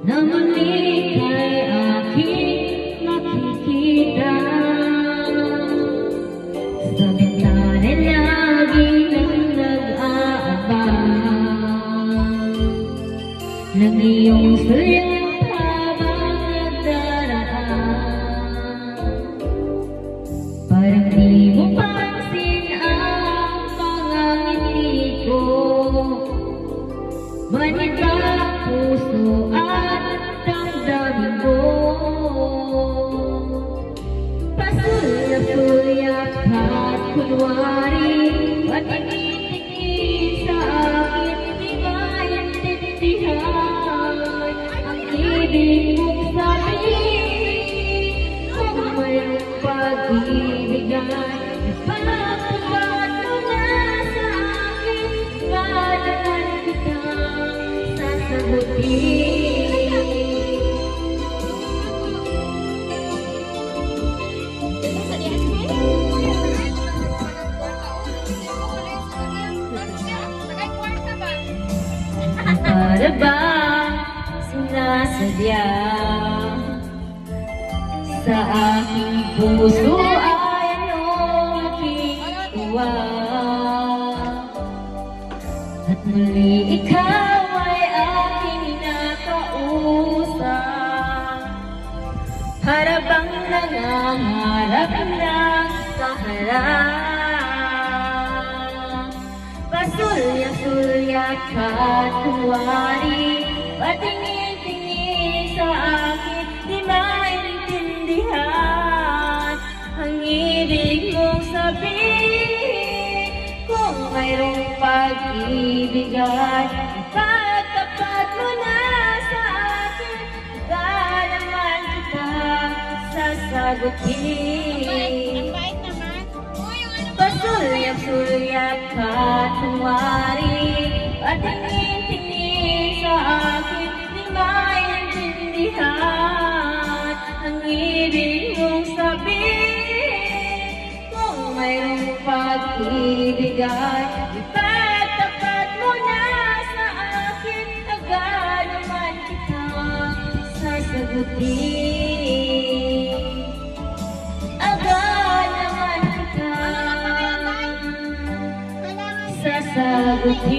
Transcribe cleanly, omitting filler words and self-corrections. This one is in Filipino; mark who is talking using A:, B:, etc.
A: na muli kay aking makikita. Sa bintana lagi nang nag-aabang ng iyong sulyap habang nagdaraan. Parang di mo pansin ang mga ngiti ko, manita puso at damdamin ko. Pasulap-sulap at kunwari, patingin-tingin sa akin, di maintindihan ang ibig mong sabihin. Kung mayroong pag-ibigay, ipagpapagod mo na sa akin, kailangan kitang sasagutin. Para bang sinasadya sa aking puso ay anong nakikuha, at muli ikaw ay aking nakausap. Para bang nangangarap ng kaharap, pasulyak-sulyak at kunwari, patingin-tingin sa akin, di maintindihan ang ibig mong sabihin. Kung mayroong pag-ibigay, ipagtapat mo na sa akin, baka naman kita sasagutin. Pasulyak-sulyak at kunwari, patingin-tingin sa akin, di maintindihan ang ibig mong sabihin. Kung mayroong pag-ibigay, ipagtapat mo na sa akin, agad naman kita sasagutin. Agad naman kita sasagutin.